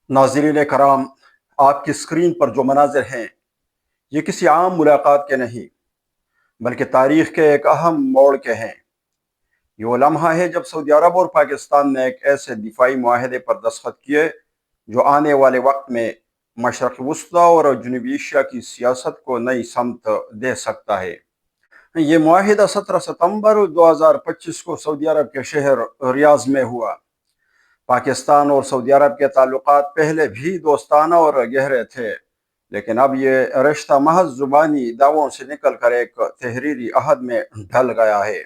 नाज़रीन कराम, आपकी स्क्रीन पर जो मनाजिर हैं ये किसी आम मुलाकात के नहीं बल्कि तारीख़ के एक अहम मोड़ के हैं। ये वो लम्हा है जब सऊदी अरब और पाकिस्तान ने एक ऐसे दिफाई मुआहदे पर दस्तखत किए जो आने वाले वक्त में मशरक़ वस्ता और जनूबी एशिया की सियासत को नई समत दे सकता है। ये मुआहिदा 17 सितंबर 2025 को सऊदी अरब के शहर रियाज में हुआ। पाकिस्तान और सऊदी अरब के ताल्लुकात पहले भी दोस्ताना और गहरे थे, लेकिन अब ये रिश्ता महज जुबानी दावों से निकल कर एक तहरीरी अहद में ढल गया है।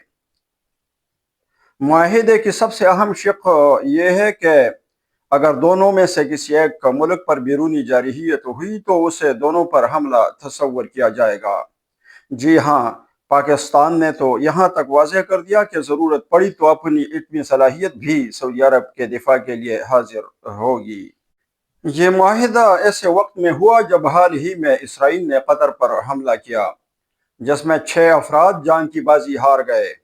मुआहिदे की सबसे अहम शिक यह है कि अगर दोनों में से किसी एक मुल्क पर बैरूनी जारहियत हुई तो उसे दोनों पर हमला तस्वर किया जाएगा। जी हाँ, पाकिस्तान ने तो यहाँ तक वाज़ेह कर दिया कि ज़रूरत पड़ी तो अपनी इतनी सलाहियत भी सऊदी अरब के दिफा के लिए हाजिर होगी। ये मुआहिदा ऐसे वक्त में हुआ जब हाल ही में इसराइल ने कतर पर हमला किया, जिसमें 6 अफराद जान की बाजी हार गए।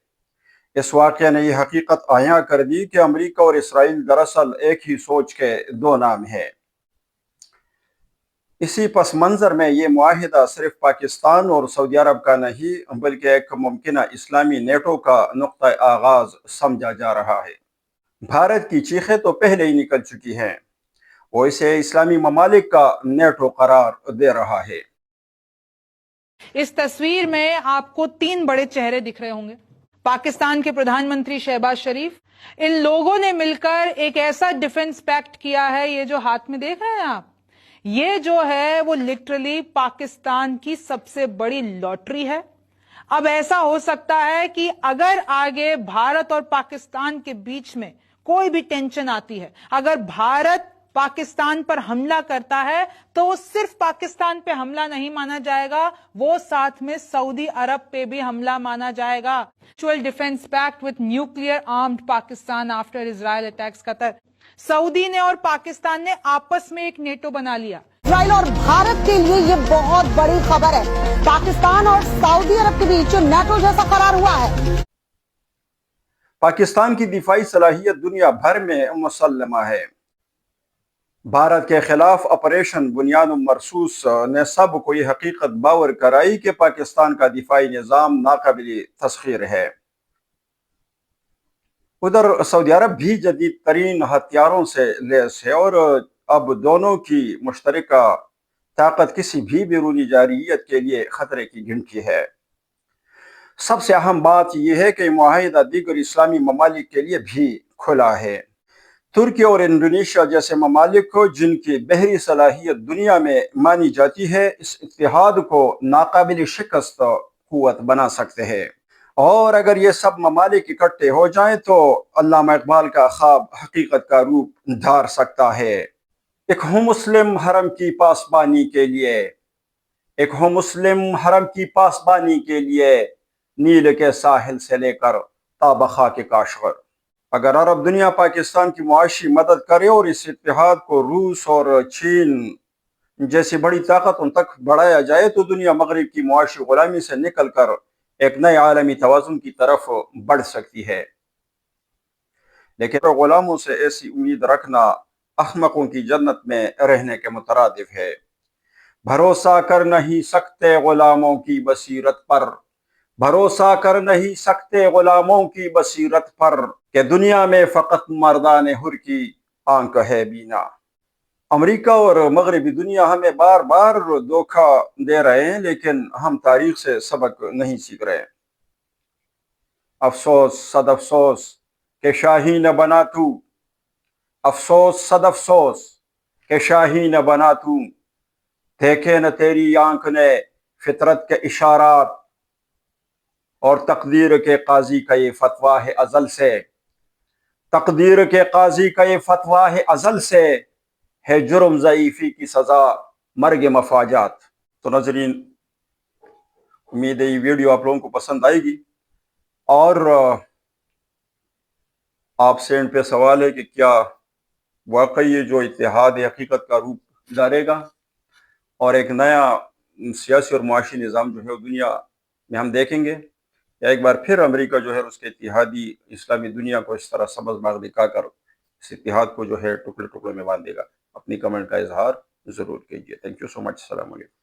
इस वाक़े ने यह हकीकत आया कर दी कि अमरीका और इसराइल दरअसल एक ही सोच के दो नाम हैं। इसी पस मंज़र में ये मुआहिदा सिर्फ पाकिस्तान और सऊदी अरब का नहीं बल्कि एक मुमकिन इस्लामी नेटो का नुक्ता आगाज़ समझा जा रहा है। भारत की चीखें तो पहले ही निकल चुकी हैं, वो इसे इस्लामी ममालिक का नेटो करार दे रहा है। इस तस्वीर में आपको 3 बड़े चेहरे दिख रहे होंगे। पाकिस्तान के प्रधानमंत्री शहबाज शरीफ, इन लोगों ने मिलकर एक ऐसा डिफेंस पैक्ट किया है। ये जो हाथ में देख रहे हैं आप, ये जो है वो लिटरली पाकिस्तान की सबसे बड़ी लॉटरी है। अब ऐसा हो सकता है कि अगर आगे भारत और पाकिस्तान के बीच में कोई भी टेंशन आती है, अगर भारत पाकिस्तान पर हमला करता है तो वो सिर्फ पाकिस्तान पे हमला नहीं माना जाएगा, वो साथ में सऊदी अरब पे भी हमला माना जाएगा। Mutual defence pact with nuclear armed Pakistan after Israel attacks Qatar. Saudi ने और पाकिस्तान ने आपस में एक नेटो बना लिया। इजराइल और भारत के लिए ये बहुत बड़ी खबर है। पाकिस्तान और सऊदी अरब के बीच नेटो जैसा करार हुआ है। पाकिस्तान की दिफाई सलाहियत दुनिया भर में मुसल्लमा है। भारत के खिलाफ ऑपरेशन बुनियाद मरसूस ने सब को ये हकीकत बावर कराई कि पाकिस्तान का दिफाई निज़ाम नाकाबिल तस्खीर है। उधर सऊदी अरब भी जदीद तरीन हथियारों से लैस है और अब दोनों की मुश्तरका ताकत किसी भी बैरूनी जारहियत के लिए खतरे की घंटी है। सबसे अहम बात यह है कि मुआहिदा दीगर इस्लामी ममालिक के लिए भी खुला है। तुर्की और इंडोनेशिया जैसे ममालिक को जिनकी बहरी सलाहियत दुनिया में मानी जाती है, इस इत्तेहाद को नाकाबिल शिकस्त कुव्वत बना सकते हैं। और अगर ये सब ममालिक इकट्ठे हो जाएं तो अल्लामा इकबाल का ख्वाब हकीकत का रूप धार सकता है। एक हो मुस्लिम हरम की पासबानी के लिए, एक हो मुस्लिम हरम की पासबानी के लिए, नील के साहिल से लेकर ताबखा के काशगर। अगर अरब दुनिया पाकिस्तान की मुआशी मदद करे और इस इत्तेहाद को रूस और चीन जैसी बड़ी ताकतों तक बढ़ाया जाए तो दुनिया मगरिब की मुआशी गुलामी से निकल कर एक नए आलमी तवाज़ुन की तरफ बढ़ सकती है। लेकिन गुलामों से ऐसी उम्मीद रखना अहमकों की जन्नत में रहने के मुतरादिफ है। भरोसा कर नहीं सकते गुलामों की बसीरत पर, भरोसा कर नहीं सकते गुलामों की बसीरत पर, कि दुनिया में फ़कत मर्दान हुर की आंख है बीना। अमेरिका और मगरबी दुनिया हमें बार बार धोखा दे रहे हैं, लेकिन हम तारीख से सबक नहीं सीख रहे। अफसोस सद अफसोस के शाही न बना तू, अफसोस सद अफसोस के शाही न बना तू, देखे न तेरी आंख ने फितरत के इशारात, और तकदीर के काजी का ये फतवा है अजल से, तकदीर के काजी का ये फतवा है अजल से, है जुर्म ज़ईफ़ी की सज़ा मर्ग मफाजात। तो नजरीन, उम्मीद है ये वीडियो आप लोगों को पसंद आएगी और आपसे इन पे सवाल है कि क्या वाकई ये जो इत्तेहाद हकीकत का रूप धारेगा और एक नया सियासी और मुआशी निज़ाम जो है दुनिया में हम देखेंगे, या एक बार फिर अमेरिका जो है उसके इत्तेहादी इस्लामी दुनिया को इस तरह सबज बाग दिखाकर इस इत्तेहाद को जो है टुकड़े टुकड़े में बांध देगा। اپنی کمنٹ کا اظہار ضرور کیجیے. تھینک یو سو مچ. السلام علیکم.